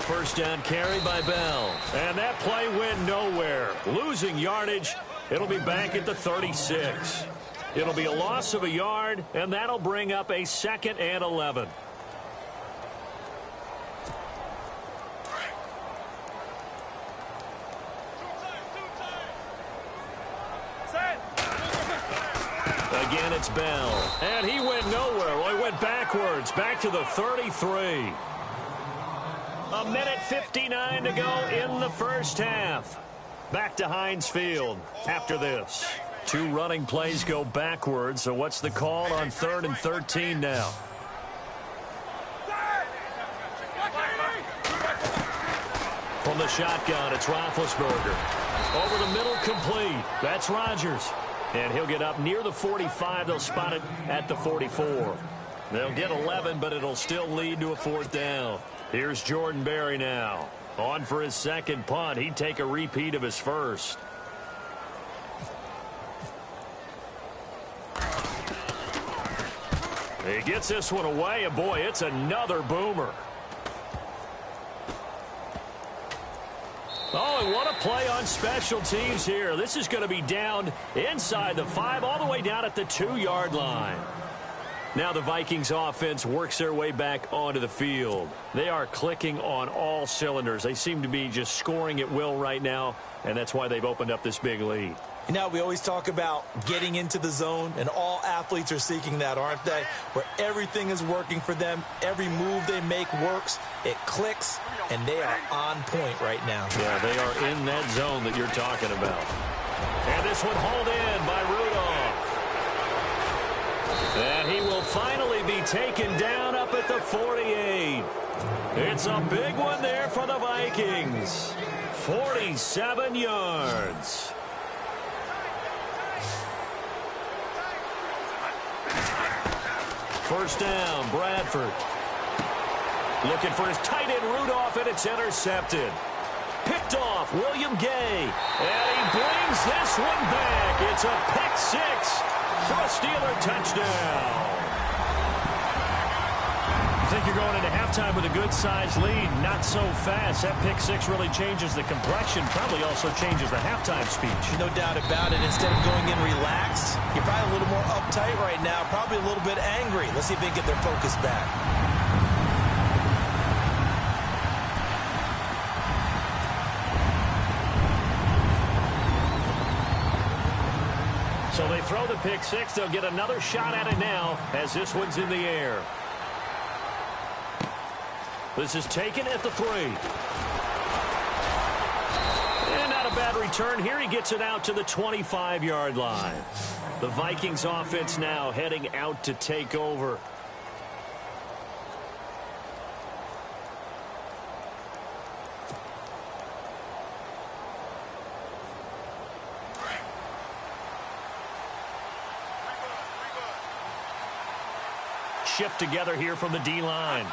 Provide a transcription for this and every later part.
first down carry by Bell. And that play went nowhere. Losing yardage. It'll be back at the 36. It'll be a loss of a yard, and that'll bring up a 2nd and 11. Again, it's Bell. And he went nowhere. Well, he went backwards, back to the 33. A minute 59 to go in the first half. Back to Heinz Field after this. 2 running plays go backwards, so what's the call on 3rd and 13 now? From the shotgun, it's Roethlisberger. Over the middle, complete. That's Rodgers. And he'll get up near the 45. They'll spot it at the 44. They'll get 11, but it'll still lead to a 4th down. Here's Jordan Berry now. On for his 2nd punt. He'd take a repeat of his first. He gets this one away, and boy, it's another boomer. Oh, and what a play on special teams here. This is going to be down inside the 5, all the way down at the 2-yard line. Now the Vikings offense works their way back onto the field. They are clicking on all cylinders. They seem to be just scoring at will right now, and that's why they've opened up this big lead. You know, we always talk about getting into the zone, and all athletes are seeking that, aren't they? Where everything is working for them, every move they make works, it clicks, and they are on point right now. Yeah, they are in that zone that you're talking about. And this one hauled in by Rudolph. And he will finally be taken down up at the 48. It's a big one there for the Vikings. 47 yards. First down, Bradford. Looking for his tight end, Rudolph, and it's intercepted. Picked off, William Gay. And he brings this one back. It's a pick 6 for a Steeler touchdown. I think you're going into halftime with a good-sized lead. Not so fast. That pick 6 really changes the complexion. Probably also changes the halftime speech. No doubt about it. Instead of going in relaxed, you're probably a little more uptight right now. Probably a little bit angry. Let's see if they can get their focus back. So they throw the pick 6. They'll get another shot at it now as this one's in the air. This is taken at the 3. And not a bad return here. He gets it out to the 25-yard line. The Vikings offense now heading out to take over. Shift together here from the D-line.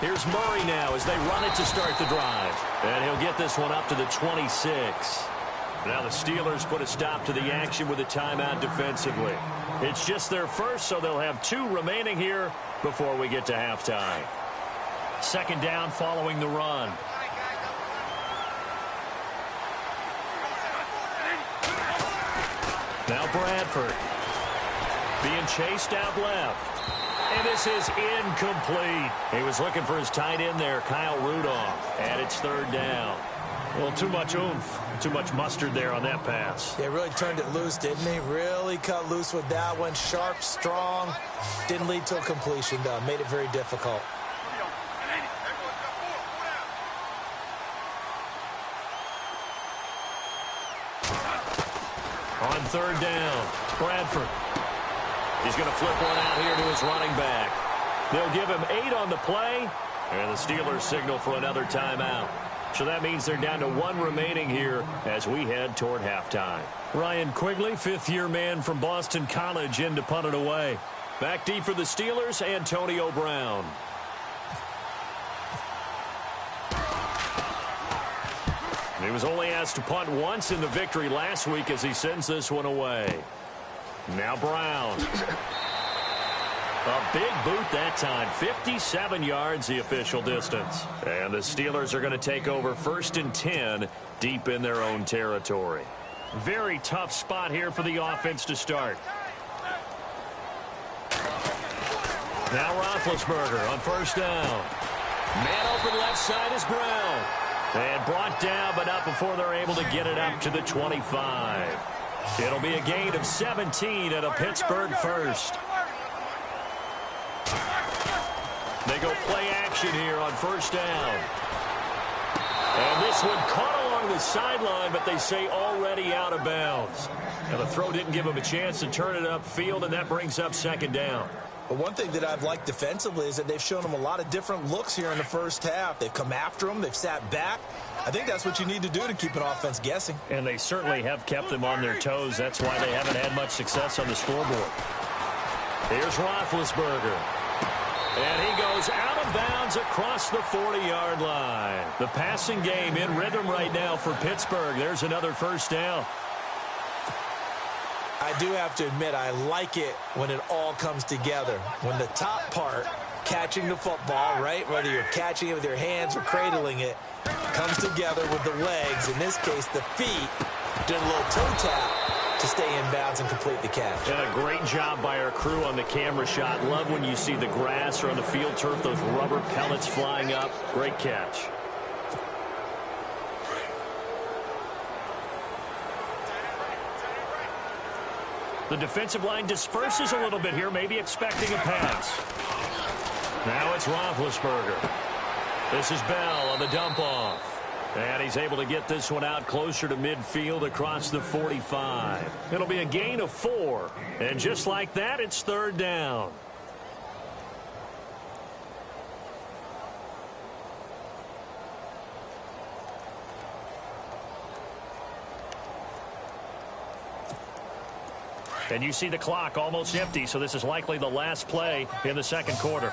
Here's Murray now as they run it to start the drive. And he'll get this one up to the 26. Now the Steelers put a stop to the action with a timeout defensively. It's just their first, so they'll have 2 remaining here before we get to halftime. 2nd down following the run. Now Bradford being chased out left. And this is incomplete. He was looking for his tight end there, Kyle Rudolph. And it's 3rd down. Well, too much oomph, too much mustard there on that pass. They really turned it loose, didn't he? Really cut loose with that one. Sharp, strong. Didn't lead to a completion, though. Made it very difficult. On 3rd down, Bradford. He's going to flip one out here to his running back. They'll give him 8 on the play, and the Steelers signal for another timeout. So that means they're down to 1 remaining here as we head toward halftime. Ryan Quigley, 5th-year man from Boston College, in to punt it away. Back deep for the Steelers, Antonio Brown. He was only asked to punt once in the victory last week as he sends this one away. Now Brown. A big boot that time. 57 yards the official distance. And the Steelers are going to take over 1st and 10 deep in their own territory. Very tough spot here for the offense to start. Now Roethlisberger on 1st down. Man open left side is Brown. And brought down, but not before they're able to get it up to the 25. It'll be a gain of 17 and a Pittsburgh first. They go play action here on 1st down. And this one caught along the sideline, but they say already out of bounds. Now the throw didn't give them a chance to turn it upfield, and that brings up 2nd down. But one thing that I've liked defensively is that they've shown them a lot of different looks here in the first half. They've come after them. They've sat back. I think that's what you need to do to keep an offense guessing. And they certainly have kept them on their toes. That's why they haven't had much success on the scoreboard. Here's Roethlisberger. And he goes out of bounds across the 40-yard line. The passing game in rhythm right now for Pittsburgh. There's another 1st down. I do have to admit, I like it when it all comes together. When the top part, catching the football, right, whether you're catching it with your hands or cradling it, comes together with the legs. In this case, the feet, did a little toe tap to stay in bounds and complete the catch. And a great job by our crew on the camera shot. Love when you see the grass or on the field turf, those rubber pellets flying up. Great catch. The defensive line disperses a little bit here, maybe expecting a pass. Now it's Roethlisberger. This is Bell on the dump-off. And he's able to get this one out closer to midfield across the 45. It'll be a gain of 4. And just like that, it's 3rd down. And you see the clock almost empty, so this is likely the last play in the 2nd quarter.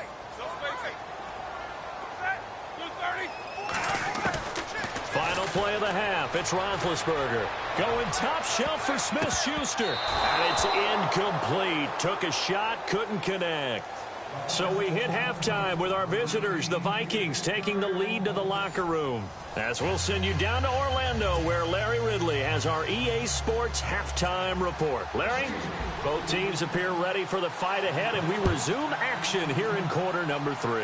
Final play of the half. It's Roethlisberger going top shelf for Smith-Schuster. And it's incomplete. Took a shot, couldn't connect. So we hit halftime with our visitors, the Vikings, taking the lead to the locker room. As we'll send you down to Orlando, where Larry Ridley has our EA Sports halftime report. Larry, both teams appear ready for the fight ahead, and we resume action here in quarter number 3.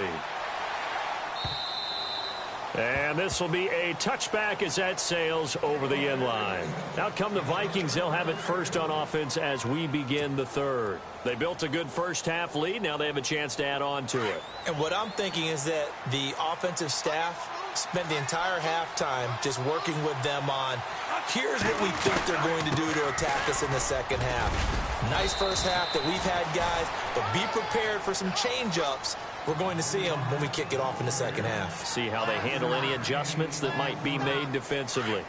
And this will be a touchback as that sails over the end line. Out come the Vikings. They'll have it first on offense as we begin the 3rd. They built a good first-half lead. Now they have a chance to add on to it. And what I'm thinking is that the offensive staff spent the entire halftime just working with them on, here's what we think they're going to do to attack us in the 2nd half. Nice first half that we've had, guys, but be prepared for some change-ups. We're going to see them when we kick it off in the 2nd half. See how they handle any adjustments that might be made defensively.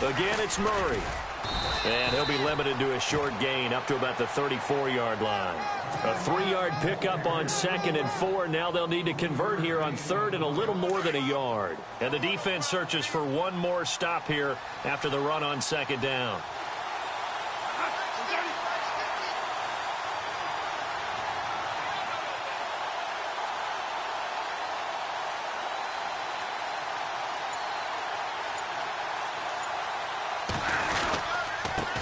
Again, it's Murray. And he'll be limited to a short gain up to about the 34-yard line. A 3-yard pickup on 2nd and 4. Now they'll need to convert here on 3rd and a little more than a yard. And the defense searches for one more stop here after the run on 2nd down.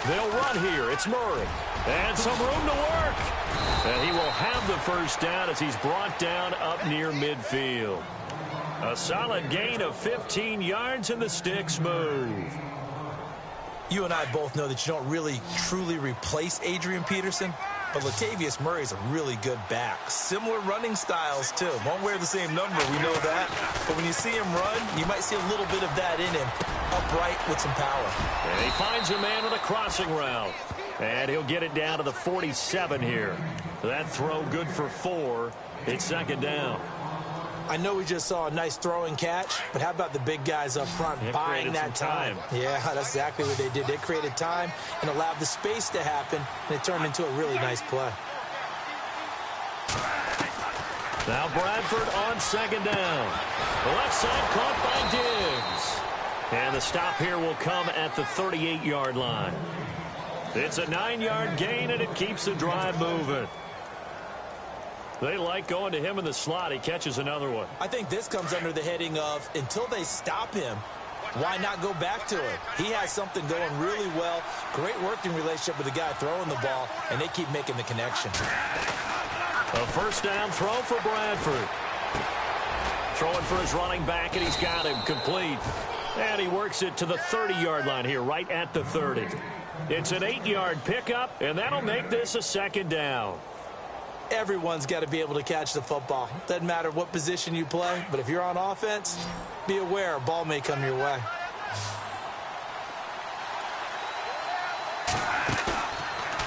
They'll run here. It's Murray. And some room to work. And he will have the first down as he's brought down up near midfield. A solid gain of 15 yards and the sticks move. You and I both know that you don't really truly replace Adrian Peterson, but Latavius Murray is a really good back. Similar running styles, too. Won't wear the same number, we know that. But when you see him run, you might see a little bit of that in him. Upright with some power. And he finds a man with a crossing route. And he'll get it down to the 47 here. That throw good for 4. It's 2nd down. I know we just saw a nice throwing catch, but how about the big guys up front buying that time? Yeah, that's exactly what they did. They created time and allowed the space to happen, and it turned into a really nice play. Now Bradford on second down. The left side caught by Diggs. And the stop here will come at the 38-yard line. It's a 9-yard gain, and it keeps the drive moving. They like going to him in the slot. He catches another one. I think this comes under the heading of until they stop him, why not go back to it? He has something going really well. Great working relationship with the guy throwing the ball, and they keep making the connection. A first down throw for Bradford. Throwing for his running back, and he's got him complete. And he works it to the 30-yard line here, right at the 30. It's an 8-yard pickup, and that'll make this a second down. Everyone's got to be able to catch the football. Doesn't matter what position you play, but if you're on offense, be aware a ball may come your way.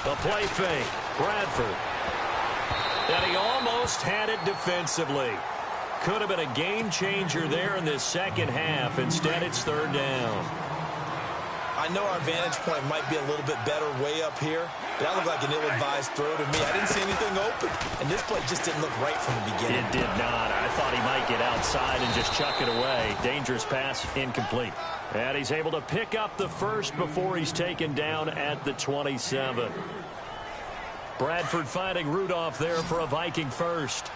A play fake. Bradford. And he almost had it defensively. Could have been a game changer there in this second half. Instead, it's third down. I know our vantage point might be a little bit better way up here, but that looked like an ill-advised throw to me. I didn't see anything open, and this play just didn't look right from the beginning. It did not. I thought he might get outside and just chuck it away. Dangerous pass, incomplete. And he's able to pick up the first before he's taken down at the 27. Bradford finding Rudolph there for a Viking first.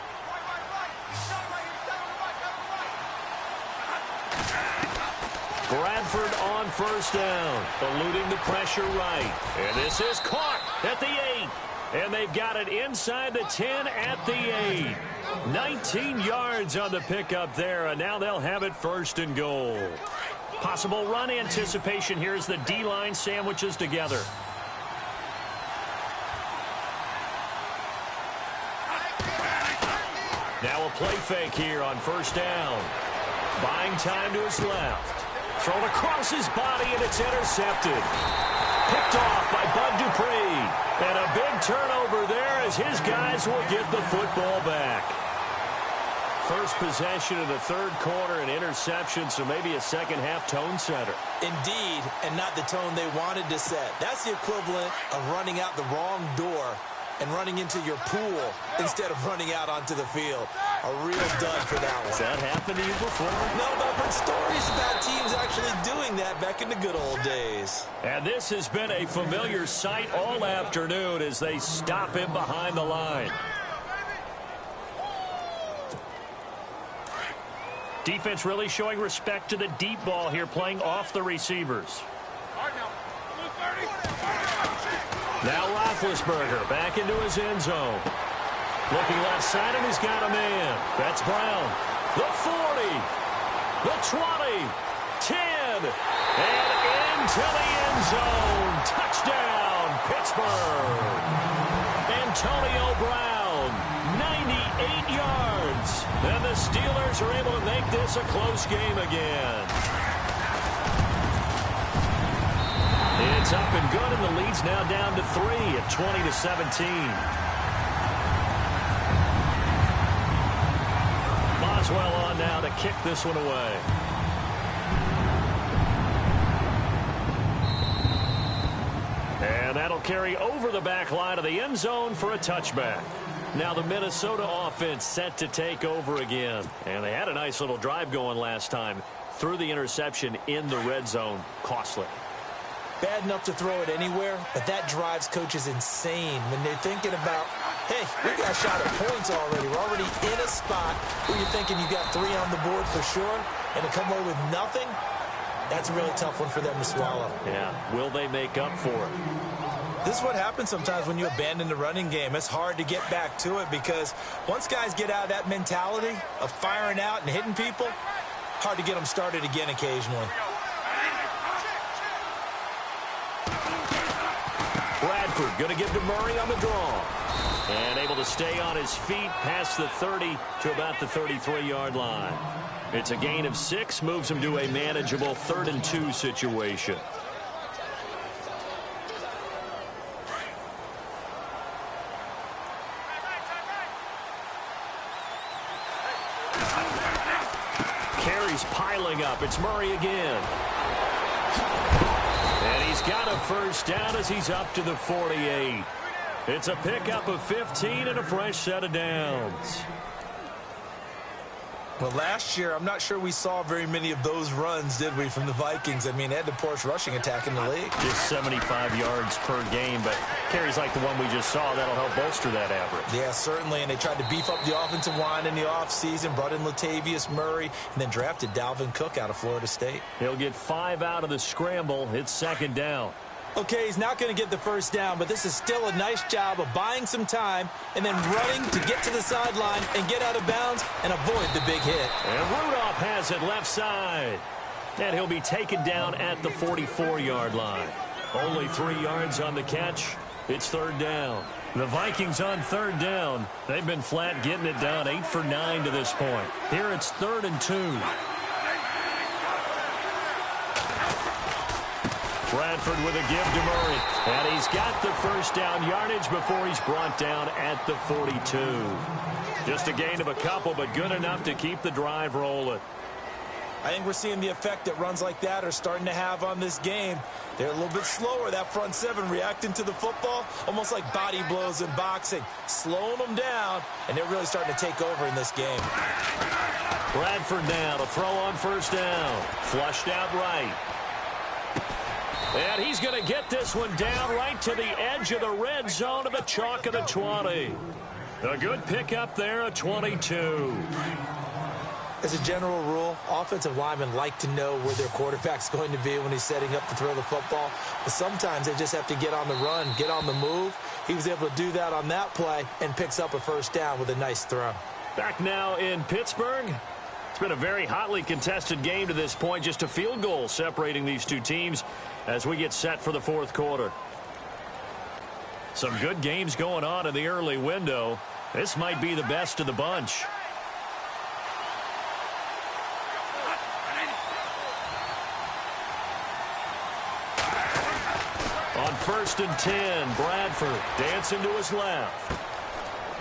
Bradford on first down, eluding the pressure right. And this is caught at the 8. And they've got it inside the 10 at the 8. 19 yards on the pickup there, and now they'll have it first and goal. Possible run anticipation here as the D-line sandwiches together. Now a play fake here on first down. Buying time to his left. Thrown across his body, and it's intercepted. Picked off by Bud Dupree. And a big turnover there as his guys will get the football back. First possession of the third quarter, an interception, so maybe a second-half tone setter. Indeed, and not the tone they wanted to set. That's the equivalent of running out the wrong door and running into your pool instead of running out onto the field. A real dud for that one. Has that happened to you before? No, but I've heard stories about teams actually doing that back in the good old days. And this has been a familiar sight all afternoon as they stop him behind the line. Defense really showing respect to the deep ball here, playing off the receivers. Now Roethlisberger back into his end zone. Looking left side, and he's got a man. That's Brown. The 40. The 20. 10. And into the end zone. Touchdown, Pittsburgh. Antonio Brown, 98 yards. And the Steelers are able to make this a close game again. It's up and good, and the lead's now down to 3 at 20-17. Boswell on now to kick this one away. And that'll carry over the back line of the end zone for a touchback. Now the Minnesota offense set to take over again. And they had a nice little drive going last time. Threw the interception in the red zone. Costly. Bad enough to throw it anywhere, but that drives coaches insane when they're thinking about, hey, we got a shot at points already. We're already in a spot where you're thinking you got 3 on the board for sure, and to come away with nothing, that's a really tough one for them to swallow. Yeah, will they make up for it? This is what happens sometimes when you abandon the running game. It's hard to get back to it because once guys get out of that mentality of firing out and hitting people, hard to get them started again occasionally. Bradford going to give to Murray on the draw. And able to stay on his feet past the 30 to about the 33-yard line. It's a gain of 6, moves him to a manageable 3rd and 2 situation. Carries piling up. It's Murray again. And he's got a first down as he's up to the 48. It's a pickup of 15 and a fresh set of downs. Well, last year, I'm not sure we saw very many of those runs, did we, from the Vikings? I mean, they had the poorest rushing attack in the league. Just 75 yards per game, but carries like the one we just saw, that'll help bolster that average. Yeah, certainly, and they tried to beef up the offensive line in the offseason, brought in Latavius Murray, and then drafted Dalvin Cook out of Florida State. He'll get 5 out of the scramble. It's second down. Okay, he's not going to get the first down, but this is still a nice job of buying some time and then running to get to the sideline and get out of bounds and avoid the big hit. And Rudolph has it left side. And he'll be taken down at the 44-yard line. Only 3 yards on the catch. It's third down. The Vikings on third down. They've been flat getting it down 8 for 9 to this point. Here it's 3rd and 2. Bradford with a give to Murray. And he's got the first down yardage before he's brought down at the 42. Just a gain of a couple, but good enough to keep the drive rolling. I think we're seeing the effect that runs like that are starting to have on this game. They're a little bit slower, that front seven, reacting to the football, almost like body blows in boxing, slowing them down, and they're really starting to take over in this game. Bradford now to throw on first down. Flushed out right. And he's going to get this one down right to the edge of the red zone of the chalk of the 20. A good pickup there, a 22. As a general rule, offensive linemen like to know where their quarterback's going to be when he's setting up to throw the football. But sometimes they just have to get on the run, get on the move. He was able to do that on that play and picks up a first down with a nice throw. Back now in Pittsburgh. It's been a very hotly contested game to this point. Just a field goal separating these two teams as we get set for the fourth quarter. Some good games going on in the early window. This might be the best of the bunch. On 1st and 10, Bradford dancing to his left.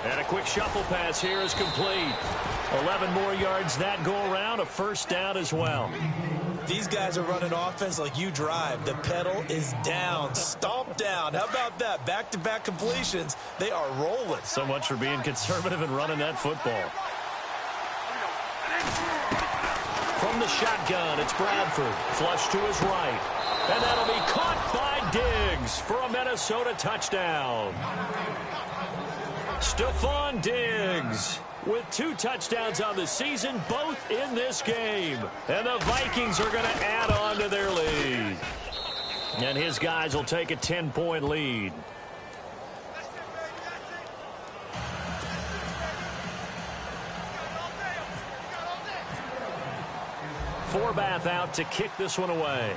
And a quick shuffle pass here is complete. 11 more yards that go around, a first down as well. These guys are running offense like you drive. The pedal is down, stomp down. How about that? Back-to-back completions. They are rolling. So much for being conservative and running that football. From the shotgun, it's Bradford. Flush to his right. And that'll be caught by Diggs for a Minnesota touchdown. Stephon Diggs with 2 touchdowns on the season, both in this game. And the Vikings are going to add on to their lead. And his guys will take a 10-point lead. Forbath out to kick this one away.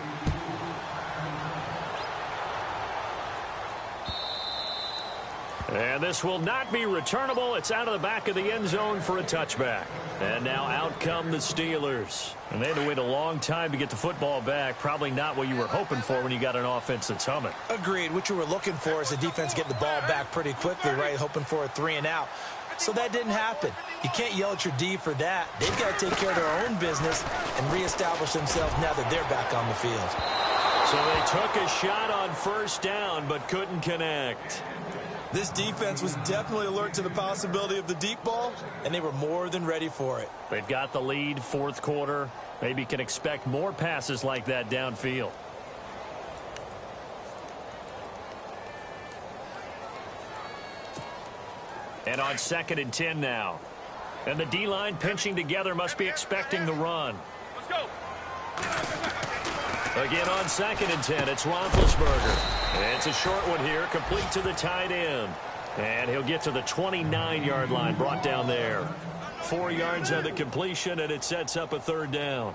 And this will not be returnable. It's out of the back of the end zone for a touchback. And now out come the Steelers. And they had to wait a long time to get the football back. Probably not what you were hoping for when you got an offense that's humming. Agreed. What you were looking for is the defense get the ball back pretty quickly, right? Hoping for a 3 and out. So that didn't happen. You can't yell at your D for that. They've got to take care of their own business and reestablish themselves now that they're back on the field. So they took a shot on first down but couldn't connect. This defense was definitely alert to the possibility of the deep ball, and they were more than ready for it. They've got the lead, fourth quarter. Maybe can expect more passes like that downfield. And on 2nd and 10 now. And the D-line pinching together must be expecting the run. Let's go. Again on 2nd and 10, it's Roethlisberger. It's a short one here, complete to the tight end. And he'll get to the 29-yard line, brought down there. 4 yards on the completion, and it sets up a third down.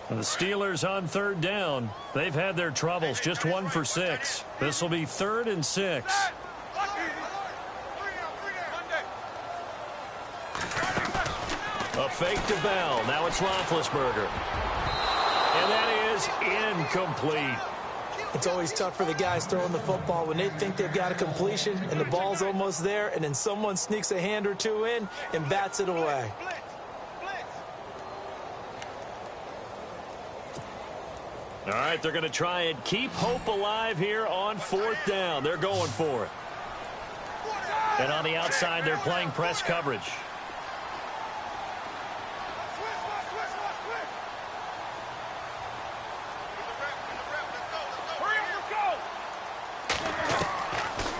The Steelers on third down. They've had their troubles, just 1 for 6. This will be 3rd and 6. A fake to Bell. Now it's Roethlisberger. And that is incomplete. It's always tough for the guys throwing the football when they think they've got a completion and the ball's almost there, and then someone sneaks a hand or two in and bats it away. All right, they're going to try and keep hope alive here on 4th down. They're going for it. And on the outside, they're playing press coverage.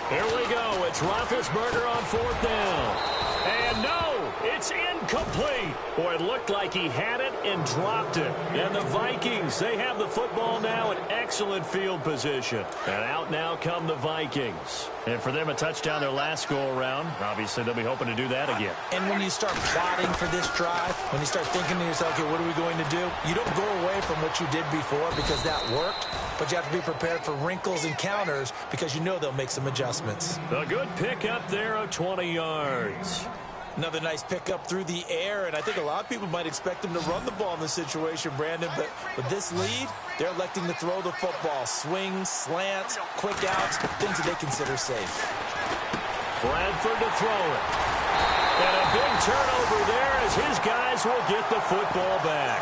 Here we go. It's Roethlisberger on 4th down. And no, it's incomplete. Boy, it looked like he had it and dropped it. And the Vikings, they have the football now in excellent field position. And out now come the Vikings. And for them, a touchdown their last go-around. Obviously, they'll be hoping to do that again. And when you start plotting for this drive, when you start thinking to yourself, okay, what are we going to do? You don't go away from what you did before because that worked. But you have to be prepared for wrinkles and counters because you know they'll make some adjustments. A good pickup there of 20 yards. Another nice pickup through the air, and I think a lot of people might expect him to run the ball in this situation, Brandon, but with this lead, they're electing to throw the football. Swings, slants, quick outs, things that they consider safe. Bradford to throw it. And a big turnover there as his guys will get the football back.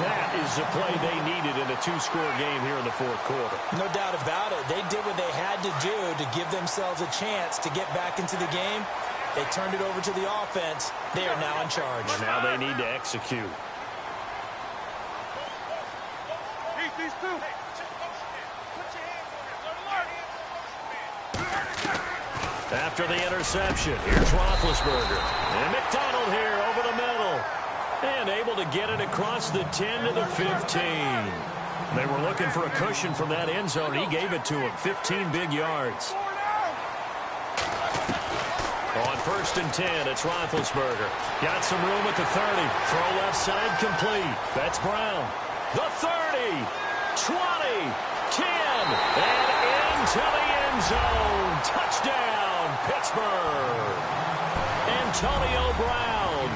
That is the play they needed in a 2-score game here in the 4th quarter. No doubt about it. They did what they had to do to give themselves a chance to get back into the game. They turned it over to the offense. They are now in charge. And now they need to execute. After the interception, here's Roethlisberger. And McDonald here over the middle. And able to get it across the 10 to the 15. They were looking for a cushion from that end zone. He gave it to him. 15 big yards. On 1st and 10, it's Roethlisberger. Got some room at the 30. Throw left side complete. That's Brown. The 30, 20, 10, and into the end zone. Touchdown, Pittsburgh. Antonio Brown,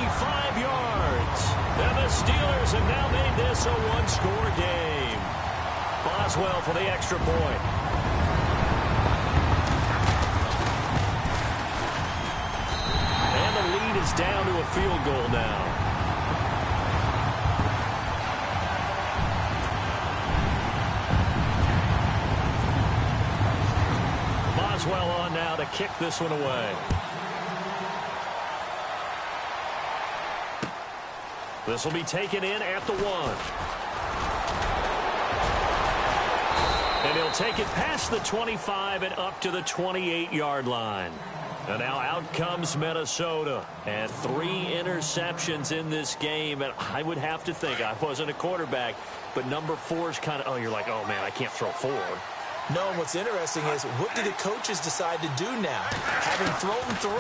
85 yards. And the Steelers have now made this a 1-score game. Boswell for the extra point. Is down to a field goal now. Boswell on now to kick this one away. This will be taken in at the 1. And he'll take it past the 25 and up to the 28-yard line. And now out comes Minnesota. And 3 interceptions in this game. And I would have to think, I wasn't a quarterback, but number 4 is kind of, oh, you're like, oh, man, I can't throw 4. No, and what's interesting is, what do the coaches decide to do now? Having thrown 3,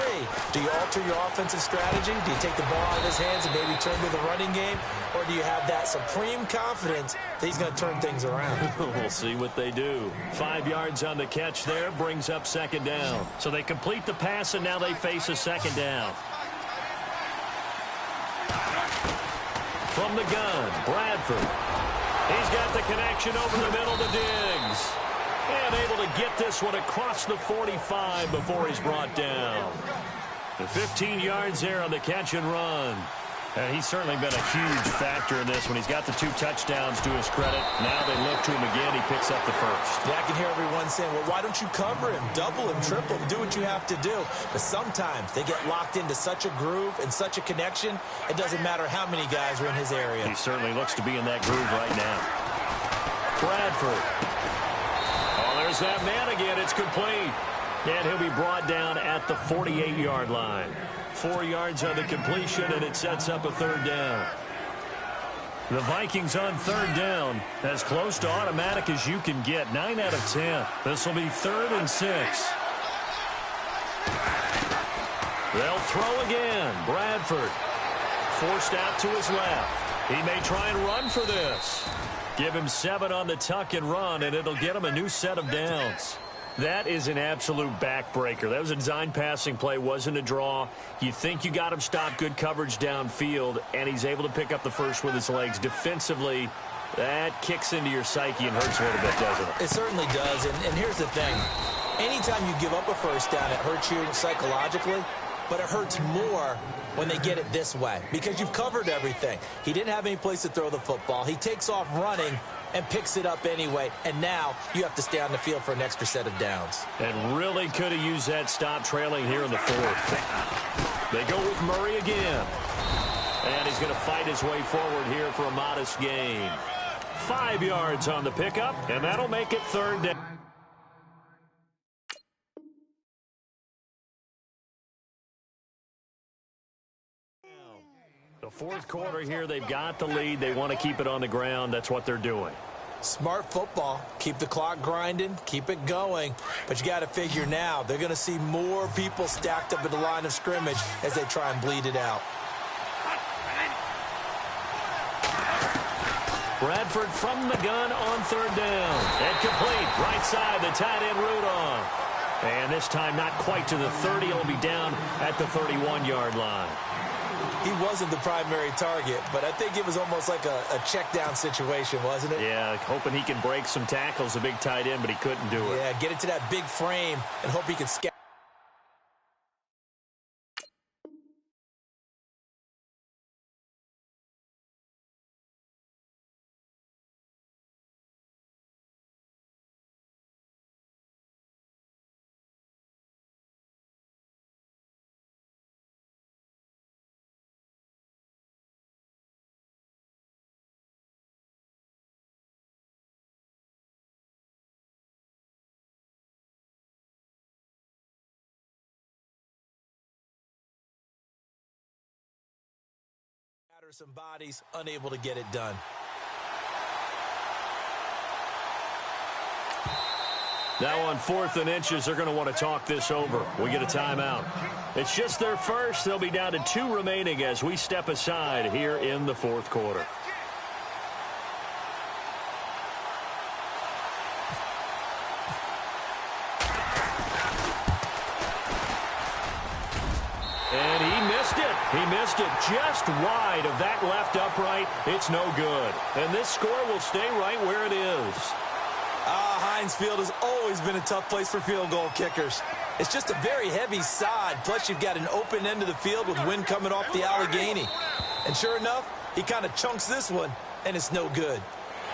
do you alter your offensive strategy? Do you take the ball out of his hands and maybe turn to the running game? Or do you have that supreme confidence that he's going to turn things around? We'll see what they do. 5 yards on the catch there, brings up 2nd down. So they complete the pass, and now they face a 2nd down. From the gun, Bradford. He's got the connection over the middle to Diggs. And able to get this one across the 45 before he's brought down. The 15 yards there on the catch and run. And he's certainly been a huge factor in this when he's got the 2 touchdowns to his credit. Now they look to him again. He picks up the first. Yeah, I can hear everyone saying, well, why don't you cover him? Double him, triple him, do what you have to do. But sometimes they get locked into such a groove and such a connection, it doesn't matter how many guys are in his area. He certainly looks to be in that groove right now. Bradford. Oh, there's that man again. It's complete. And he'll be brought down at the 48-yard line. 4 yards on the completion, and it sets up a 3rd down. The Vikings on 3rd down, as close to automatic as you can get. 9 out of 10. This will be 3rd and 6. They'll throw again. Bradford forced out to his left. He may try and run for this. Give him 7 on the tuck and run, and it'll get him a new set of downs. That is an absolute backbreaker. That was a design passing play, wasn't a draw. You think you got him stopped, good coverage downfield, and he's able to pick up the first with his legs. Defensively, that kicks into your psyche and hurts a little bit, doesn't it? It certainly does, and here's the thing. Anytime you give up a first down, it hurts you psychologically, but it hurts more when they get it this way because you've covered everything. He didn't have any place to throw the football. He takes off running and picks it up anyway, and now you have to stay on the field for an extra set of downs. And really could have used that stop trailing here in the 4th. They go with Murray again. And he's going to fight his way forward here for a modest gain. 5 yards on the pickup, and that'll make it 3rd down. Fourth quarter here, they've got the lead. They want to keep it on the ground. That's what they're doing. Smart football. Keep the clock grinding. Keep it going. But you got to figure now, they're going to see more people stacked up at the line of scrimmage as they try and bleed it out. Bradford from the gun on third down. And complete. Right side, the tight end Rudolph. And this time not quite to the 30. It'll be down at the 31-yard line. He wasn't the primary target, but I think it was almost like a check down situation, wasn't it? Yeah, hoping he can break some tackles, a big tight end, but he couldn't do it. Yeah, get it to that big frame and hope he can scatter. Some bodies unable to get it done. Now on 4th and inches, they're going to want to talk this over. We get a timeout. It's just their first. They'll be down to 2 remaining as we step aside here in the 4th quarter. And he missed it. He missed it just wide of that left upright. It's no good. And this score will stay right where it is. Heinz Field has always been a tough place for field goal kickers. It's just a very heavy side, plus you've got an open end of the field with wind coming off the Allegheny. And sure enough, he kind of chunks this one, and it's no good.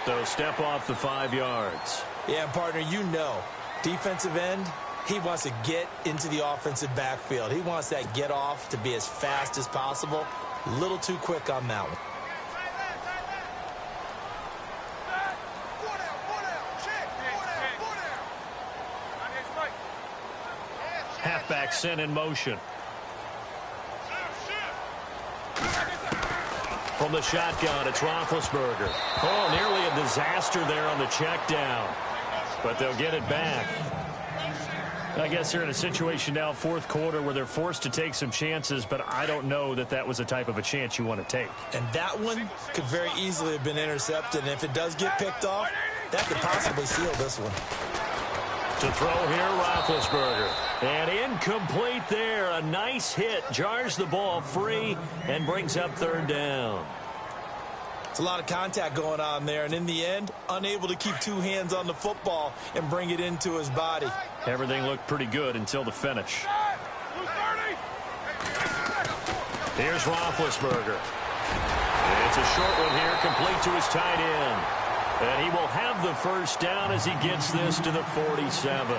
So step off the 5 yards. Yeah, partner, you know, defensive end, he wants to get into the offensive backfield. He wants that get off to be as fast as possible. A little too quick on that one. Halfback sent in motion. From the shotgun, it's Roethlisberger. Oh, nearly a disaster there on the check down. But they'll get it back. I guess they're in a situation now, 4th quarter, where they're forced to take some chances, but I don't know that that was the type of a chance you want to take. And that one could very easily have been intercepted, and if it does get picked off, that could possibly seal this one. To throw here, Roethlisberger. And incomplete there. A nice hit. Jars the ball free and brings up 3rd down. It's a lot of contact going on there, and in the end, unable to keep 2 hands on the football and bring it into his body. Everything looked pretty good until the finish. Here's Roethlisberger. It's a short one here, complete to his tight end. And he will have the first down as he gets this to the 47.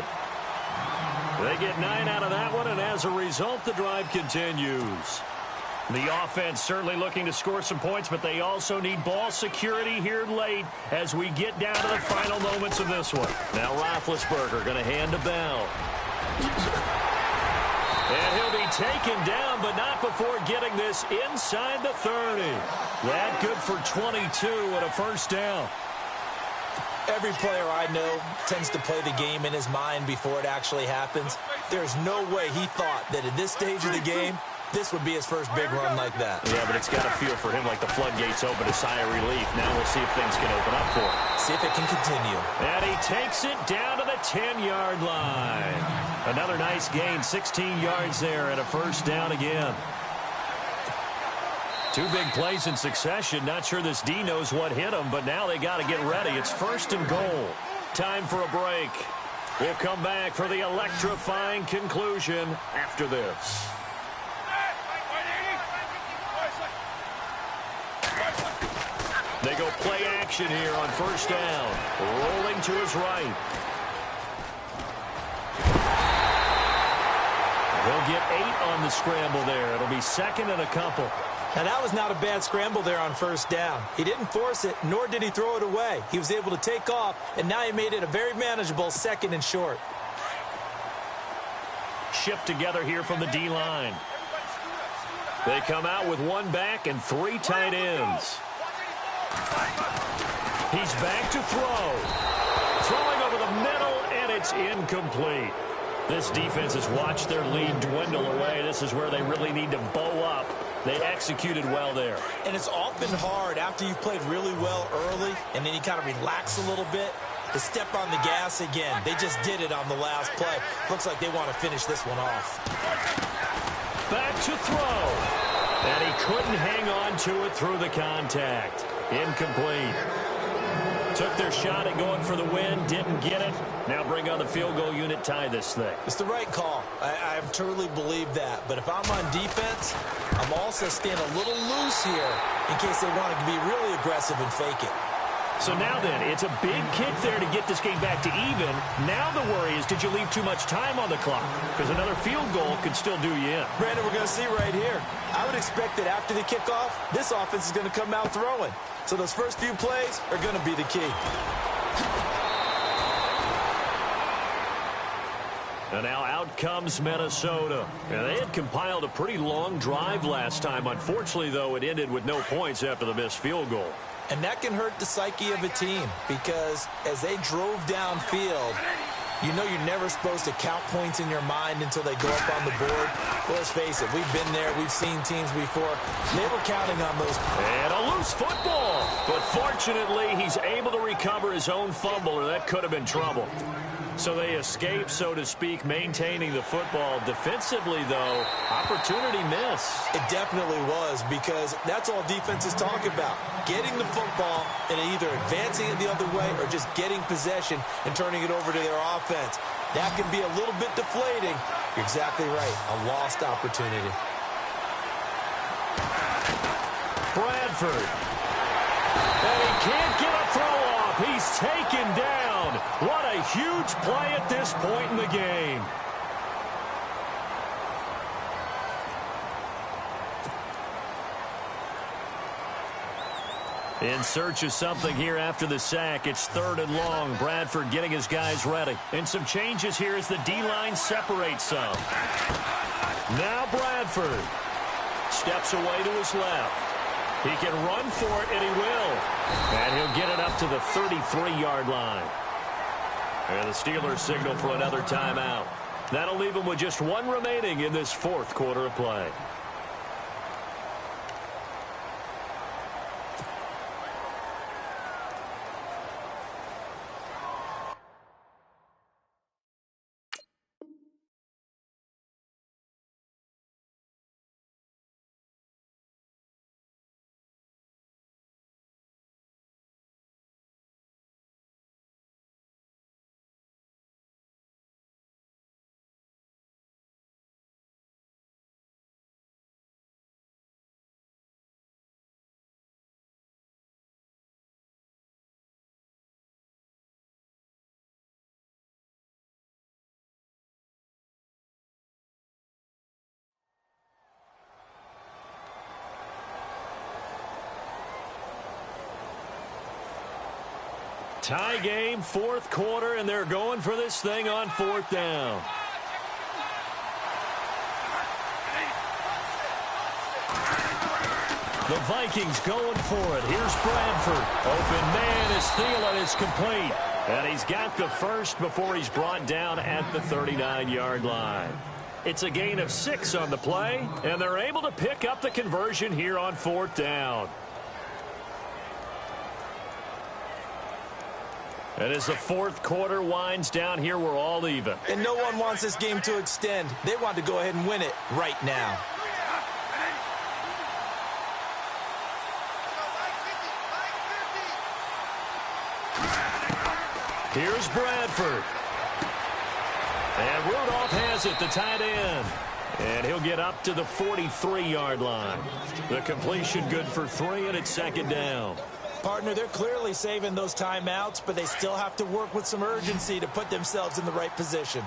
They get 9 out of that one, and as a result, the drive continues. The offense certainly looking to score some points, but they also need ball security here late as we get down to the final moments of this one. Now Roethlisberger going to hand to Bell. And he'll be taken down, but not before getting this inside the 30. That good for 22 and a first down. Every player I know tends to play the game in his mind before it actually happens. There's no way he thought that at this stage of the game, this would be his first big run like that. Yeah, but it's got to feel for him like the floodgates open, a sigh of relief. Now we'll see if things can open up for him. See if it can continue. And he takes it down to the 10-yard line. Another nice gain, 16 yards there, and a first down again. 2 big plays in succession. Not sure this D knows what hit him, but now they got to get ready. It's 1st and goal. Time for a break. We'll come back for the electrifying conclusion after this. They go play action here on first down. Rolling to his right. He'll get 8 on the scramble there. It'll be 2nd and a couple. Now, that was not a bad scramble there on first down. He didn't force it, nor did he throw it away. He was able to take off, and now he made it a very manageable 2nd and short. Shift together here from the D-line. They come out with one back and 3 tight ends. He's back to throw. Throwing over the middle, and it's incomplete. This defense has watched their lead dwindle away. This is where they really need to bow up. They executed well there. And it's often hard after you've played really well early and then you kind of relax a little bit to step on the gas again. They just did it on the last play. Looks like they want to finish this one off. Back to throw. And he couldn't hang on to it through the contact. Incomplete. Took their shot at going for the win, didn't get it. Now bring on the field goal unit, tie this thing. It's the right call. I truly believe that. But if I'm on defense, I'm also staying a little loose here in case they want to be really aggressive and fake it. So now then, it's a big kick there to get this game back to even. Now the worry is, did you leave too much time on the clock? Because another field goal could still do you in. Brandon, we're going to see right here. I would expect that after the kickoff, this offense is going to come out throwing. So those first few plays are going to be the key. And now out comes Minnesota. And they had compiled a pretty long drive last time. Unfortunately, though, it ended with no points after the missed field goal. And that can hurt the psyche of a team because as they drove downfield, you know you're never supposed to count points in your mind until they go up on the board. Well, let's face it, we've been there. We've seen teams before. They were counting on those. And a loose football. But fortunately, he's able to recover his own fumble, or that could have been trouble. So they escape, so to speak, maintaining the football. Defensively, though, opportunity miss. It definitely was, because that's all defenses talk about. Getting the football and either advancing it the other way or just getting possession and turning it over to their offense. That can be a little bit deflating. You're exactly right. A lost opportunity. Bradford. And he can't get a throw off. He's taken down. What a huge play at this point in the game. In search of something here after the sack. It's 3rd and long. Bradford getting his guys ready. And some changes here as the D-line separates some. Now Bradford steps away to his left. He can run for it, and he will. And he'll get it up to the 33-yard line. And the Steelers signal for another timeout. That'll leave them with just one remaining in this 4th quarter of play. Tie game, 4th quarter, and they're going for this thing on 4th down. The Vikings going for it. Here's Bradford. Open man is Thielen. It's complete. And he's got the first before he's brought down at the 39-yard line. It's a gain of 6 on the play, and they're able to pick up the conversion here on 4th down. And as the 4th quarter winds down here, we're all even. And no one wants this game to extend. They want to go ahead and win it right now. Here's Bradford. And Rudolph has it, the tight end. And he'll get up to the 43-yard line. The completion good for 3, and it's 2nd down. Partner, they're clearly saving those timeouts, but they still have to work with some urgency to put themselves in the right position.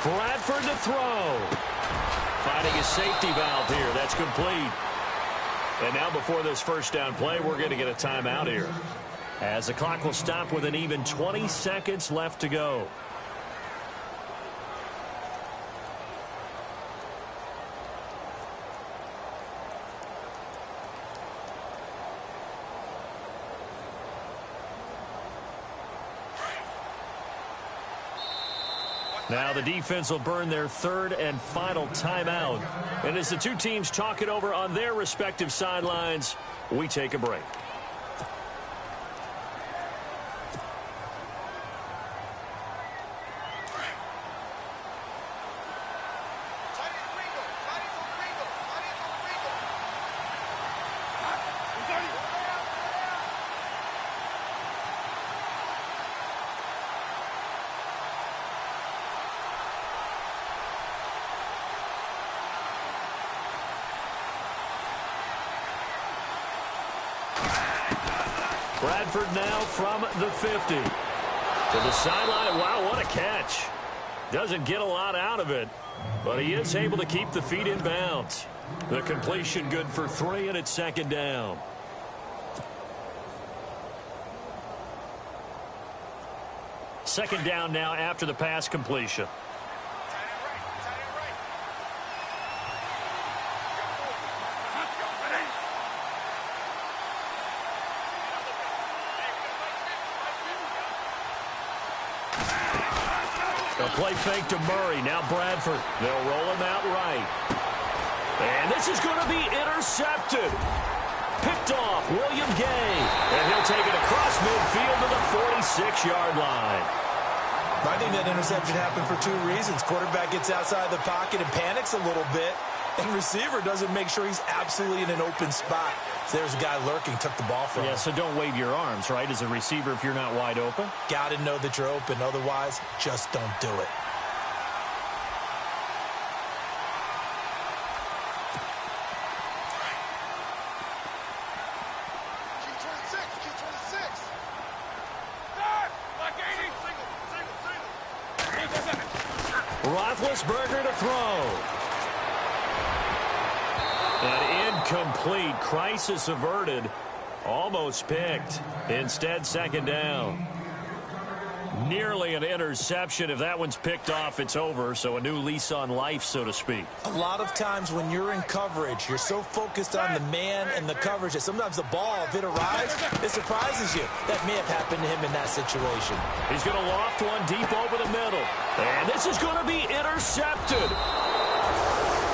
Bradford to throw. Finding his safety valve here. That's complete. And now before this 1st down play, we're going to get a timeout here, as the clock will stop with an even 20 seconds left to go. Now the defense will burn their third and final timeout. And as the two teams talk it over on their respective sidelines, we take a break. Bradford now from the 50. To the sideline. Wow, what a catch. Doesn't get a lot out of it, but he is able to keep the feet in bounds. The completion good for 3, and it's second down. Second down now after the pass completion. Play fake to Murray. Now Bradford. They'll roll him out right. And this is going to be intercepted. Picked off William Gay. And he'll take it across midfield to the 46-yard line. I think that interception happened for 2 reasons. Quarterback gets outside the pocket and panics a little bit. And receiver doesn't make sure he's absolutely in an open spot. So there's a guy lurking, took the ball from him. Yeah, so don't wave your arms, right, as a receiver if you're not wide open. Got to know that you're open. Otherwise, just don't do it. Roethlisberger to throw. An incomplete. Crisis averted. Almost picked. Instead, second down. Nearly an interception. If that one's picked off, it's over. So a new lease on life, so to speak. A lot of times when you're in coverage, you're so focused on the man and the coverage that sometimes the ball, if it arrives, it surprises you. That may have happened to him in that situation. He's going to loft one deep over the middle. And this is going to be intercepted.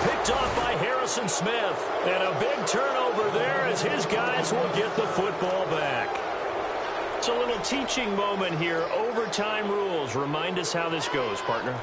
Picked off by Harrison Smith. And a big turnover there as his guys will get the football back. It's a little teaching moment here. Overtime rules. Remind us how this goes, partner.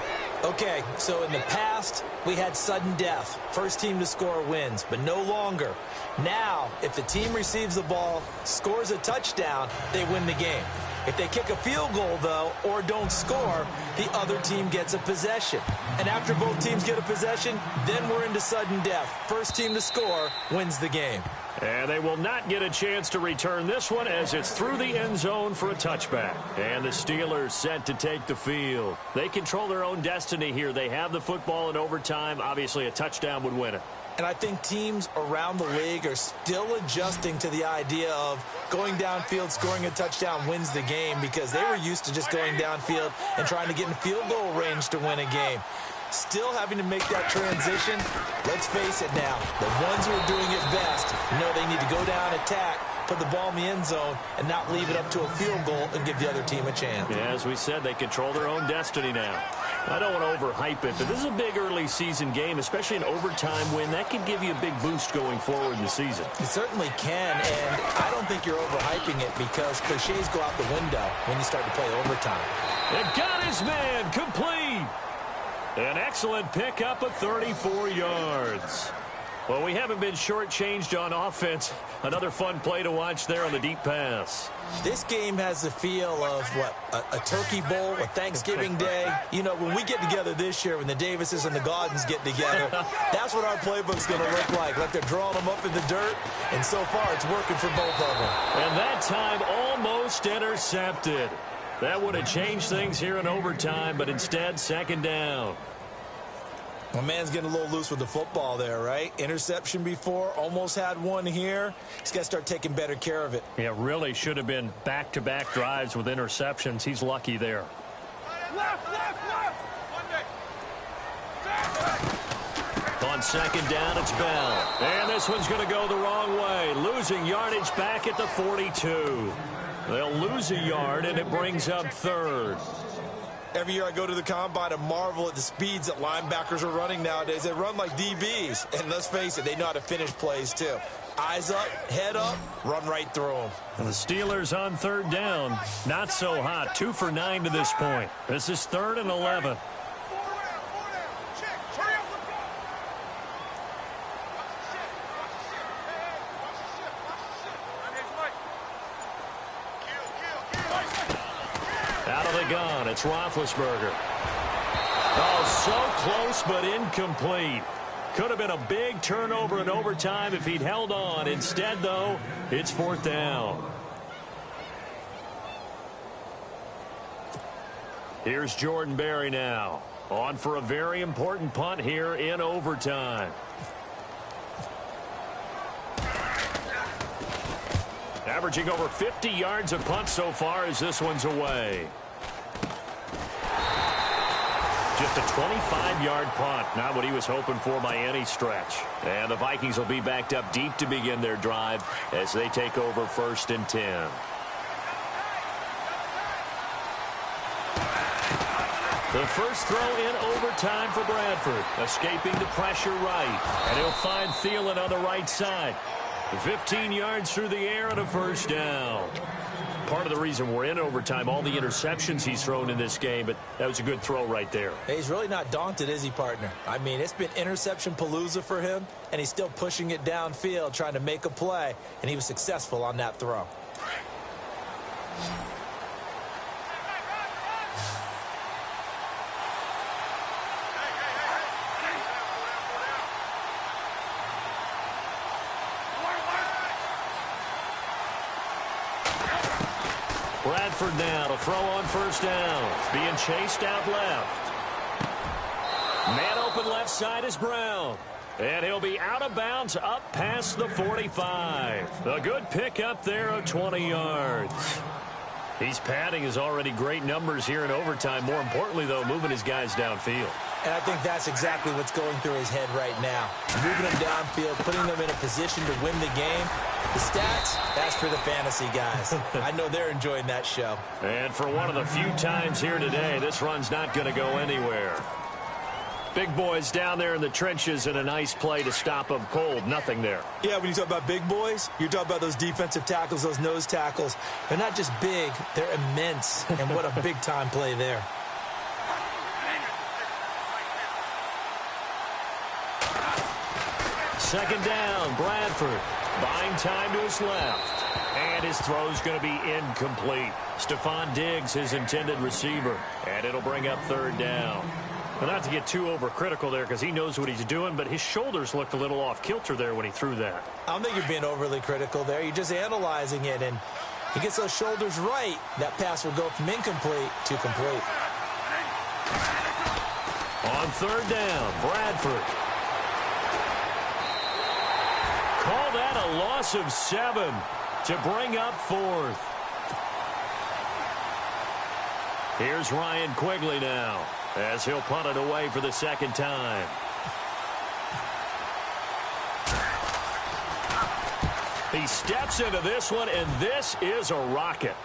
Okay, so in the past, we had sudden death. First team to score wins, but no longer. Now, if the team receives the ball, scores a touchdown, they win the game. If they kick a field goal, though, or don't score, the other team gets a possession. And after both teams get a possession, then we're into sudden death. First team to score wins the game. And they will not get a chance to return this one as it's through the end zone for a touchback. And the Steelers set to take the field. They control their own destiny here. They have the football in overtime. Obviously, a touchdown would win it. And I think teams around the league are still adjusting to the idea of going downfield, scoring a touchdown wins the game because they were used to just going downfield and trying to get in field goal range to win a game. Still having to make that transition. Let's face it now. The ones who are doing it best know they need to go down, attack, put the ball in the end zone, and not leave it up to a field goal and give the other team a chance. Yeah, as we said, they control their own destiny now. I don't want to overhype it, but this is a big early season game, especially an overtime win. That could give you a big boost going forward in the season. It certainly can, and I don't think you're overhyping it because cliches go out the window when you start to play overtime. And got his man complete. An excellent pickup of 34 yards. Well, we haven't been shortchanged on offense. Another fun play to watch there on the deep pass. This game has the feel of, what, a turkey bowl, a Thanksgiving day. You know, when we get together this year, when the Davises and the Gaudens get together, that's what our playbook's going to look like they're drawing them up in the dirt, and so far it's working for both of them. And that time almost intercepted. That would have changed things here in overtime, but instead, second down. My man's getting a little loose with the football there, right? Interception before, almost had one here. He's got to start taking better care of it. Yeah, really should have been back-to-back drives with interceptions. He's lucky there. On second down, it's Bell. And this one's going to go the wrong way. Losing yardage back at the 42. They'll lose a yard, and it brings up third. Every year I go to the combine and marvel at the speeds that linebackers are running nowadays. They run like DBs. And let's face it, they know how to finish plays too. Eyes up, head up, run right through them. And the Steelers on third down. Not so hot. 2 for 9 to this point. This is 3rd and 11. Out of the gun, it's Roethlisberger. Oh, so close but incomplete. Could have been a big turnover in overtime if he'd held on. Instead, though, it's 4th down. Here's Jordan Berry now. On for a very important punt here in overtime. Averaging over 50 yards a punt so far as this one's away. Just a 25-yard punt, not what he was hoping for by any stretch. And the Vikings will be backed up deep to begin their drive as they take over 1st and 10. The first throw in overtime for Bradford, escaping the pressure right. And he'll find Thielen on the right side. 15 yards through the air and a 1st down. Part of the reason we're in overtime, all the interceptions he's thrown in this game, but that was a good throw right there. Hey, he's really not daunted, is he, partner? I mean, it's been interception palooza for him, and he's still pushing it downfield, trying to make a play, and he was successful on that throw. Bradford now to throw on 1st down. Being chased out left. Man open left side is Brown. And he'll be out of bounds up past the 45. A good pickup there of 20 yards. He's padding his already great numbers here in overtime. More importantly, though, moving his guys downfield. And I think that's exactly what's going through his head right now. Moving them downfield, putting them in a position to win the game. The stats, that's for the fantasy guys. I know they're enjoying that show. And for one of the few times here today, this run's not going to go anywhere. Big boys down there in the trenches and a nice play to stop them cold. Nothing there. Yeah, when you talk about big boys, you're talking about those defensive tackles, those nose tackles. They're not just big, they're immense. And what a big-time play there. Second down, Bradford. Buying time to his left. And his throw's going to be incomplete. Stephon Diggs, his intended receiver. And it'll bring up 3rd down. Well, not to get too overcritical there because he knows what he's doing, but his shoulders looked a little off kilter there when he threw that. I don't think you're being overly critical there. You're just analyzing it, and he gets those shoulders right. That pass will go from incomplete to complete. On 3rd down, Bradford. Call that a loss of 7 to bring up 4th. Here's Ryan Quigley now as he'll punt it away for the 2nd time. He steps into this one, and this is a rocket.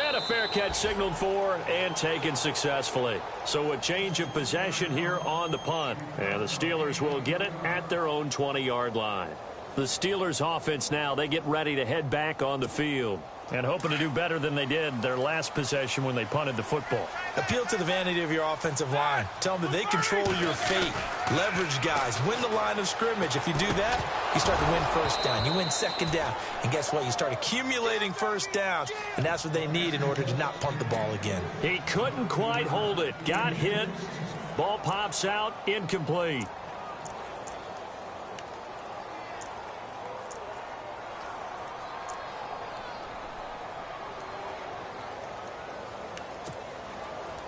And a fair catch signaled for and taken successfully. So a change of possession here on the punt. And the Steelers will get it at their own 20-yard line. The Steelers offense now, they get ready to head back on the field. And hoping to do better than they did their last possession when they punted the football. Appeal to the vanity of your offensive line. Tell them that they control your fate. Leverage guys. Win the line of scrimmage. If you do that, you start to win 1st down. You win 2nd down. And guess what? You start accumulating 1st downs. And that's what they need in order to not punt the ball again. He couldn't quite hold it. Got hit. Ball pops out. Incomplete.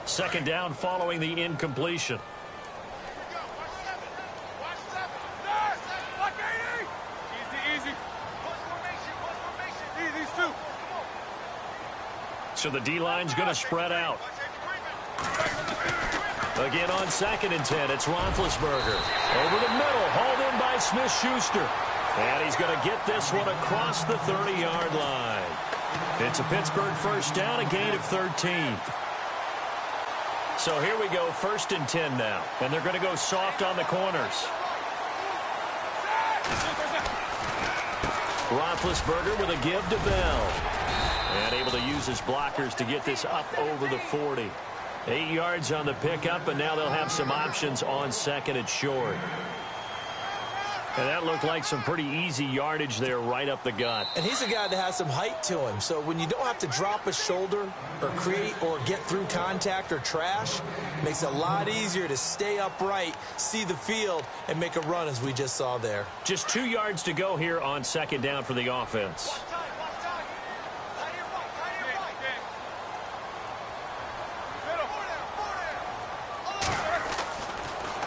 Second down following the incompletion. So the D-line's going to spread out. Again on 2nd and 10, it's Roethlisberger. Over the middle, hauled in by Smith-Schuster. And he's going to get this one across the 30-yard line. It's a Pittsburgh 1st down, a gain of 13. So here we go, 1st and 10 now. And they're going to go soft on the corners. Roethlisberger with a give to Bell. And able to use his blockers to get this up over the 40. 8 yards on the pickup, and now they'll have some options on 2nd and short. And that looked like some pretty easy yardage there right up the gut. And he's a guy that has some height to him. So when you don't have to drop a shoulder or create or get through contact or trash, it makes it a lot easier to stay upright, see the field, and make a run as we just saw there. Just 2 yards to go here on 2nd down for the offense.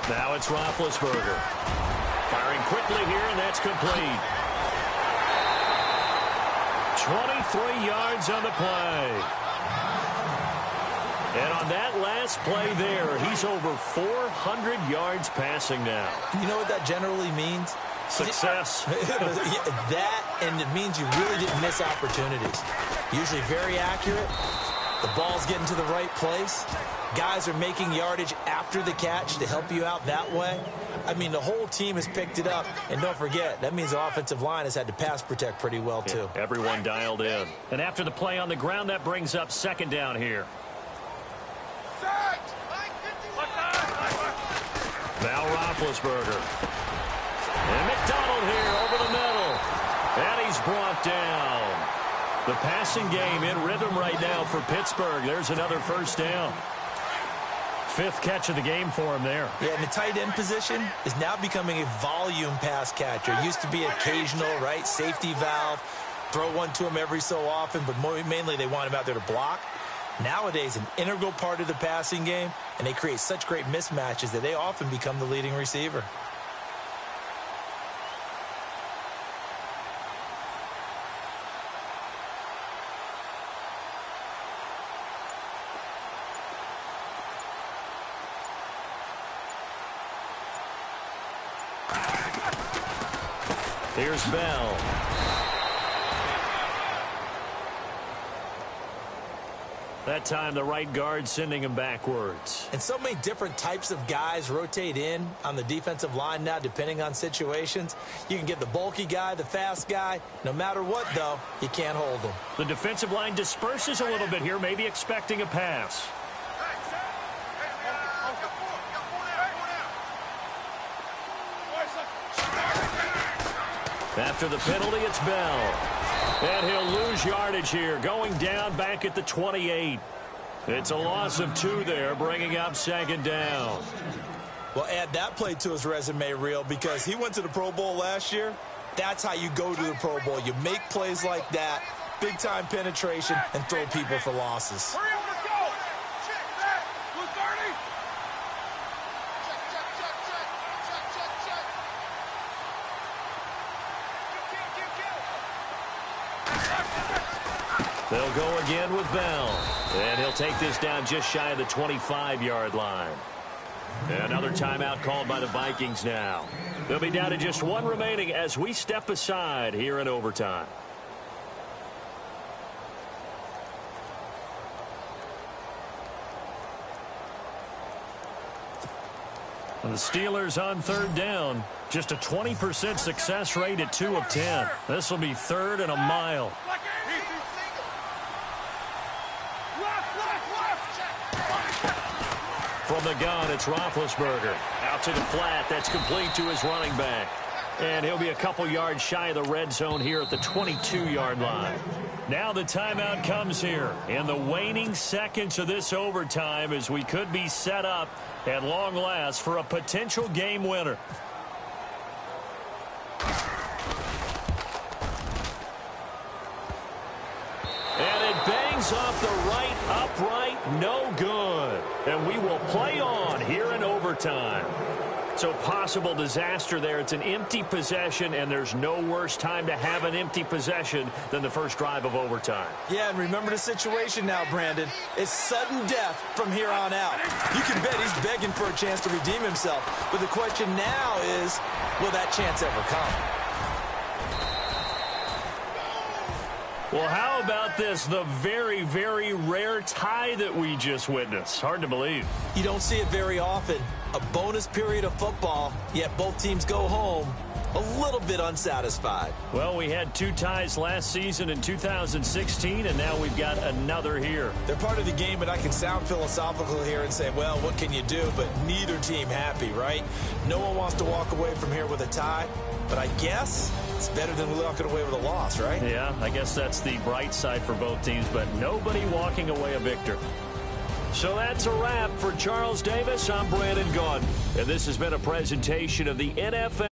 Now it's Roethlisberger. Firing quickly here, and that's complete. 23 yards on the play. And on that last play there, he's over 400 yards passing now. You know what that generally means? Success. That, and it means you really didn't miss opportunities. Usually very accurate. The ball's getting to the right place. Guys are making yardage after the catch to help you out that way. I mean, the whole team has picked it up. And don't forget, that means the offensive line has had to pass protect pretty well, too. Yeah, everyone dialed in. And after the play on the ground, that brings up 2nd down here. Now Roethlisberger. And McDonald here over the middle. And he's brought down. The passing game in rhythm right now for Pittsburgh. There's another 1st down. 5th catch of the game for him there. Yeah, and the tight end position is now becoming a volume pass catcher. It used to be occasional, right? Safety valve. Throw one to him every so often, but mainly they want him out there to block. Nowadays, an integral part of the passing game, and they create such great mismatches that they often become the leading receiver. Here's Bell. That time, the right guard sending him backwards. And so many different types of guys rotate in on the defensive line now, depending on situations. You can get the bulky guy, the fast guy. No matter what, though, you can't hold them. The defensive line disperses a little bit here, maybe expecting a pass. After the penalty, it's Bell. And he'll lose yardage here, going down back at the 28. It's a loss of 2 there, bringing up 2nd down. Well, add that play to his resume reel because he went to the Pro Bowl last year. That's how you go to the Pro Bowl. You make plays like that, big-time penetration, and throw people for losses. They'll go again with Bell. And he'll take this down just shy of the 25-yard line. Another timeout called by the Vikings now. They'll be down to just 1 remaining as we step aside here in overtime. And the Steelers on 3rd down. Just a 20% success rate at 2 of 10. This will be 3rd and a mile. From the gun, it's Roethlisberger. Out to the flat. That's complete to his running back. And he'll be a couple yards shy of the red zone here at the 22-yard line. Now the timeout comes here in the waning seconds of this overtime as we could be set up at long last for a potential game winner. And it bangs off the right upright, no good. And we will play on here in overtime. So possible disaster there. It's an empty possession, and there's no worse time to have an empty possession than the first drive of overtime. Yeah, and remember the situation now, Brandon. It's sudden death from here on out. You can bet he's begging for a chance to redeem himself. But the question now is, will that chance ever come? Well, how about this? The very, very rare tie that we just witnessed. Hard to believe. You don't see it very often. A bonus period of football, yet both teams go home a little bit unsatisfied. Well, we had 2 ties last season in 2016, and now we've got another here. They're part of the game, but I can sound philosophical here and say, well, what can you do? But neither team happy, right? No one wants to walk away from here with a tie, but I guess it's better than walking away with a loss, right? Yeah, I guess that's the bright side for both teams, but nobody walking away a victor. So that's a wrap for Charles Davis. I'm Brandon Gaudin, and this has been a presentation of the NFL.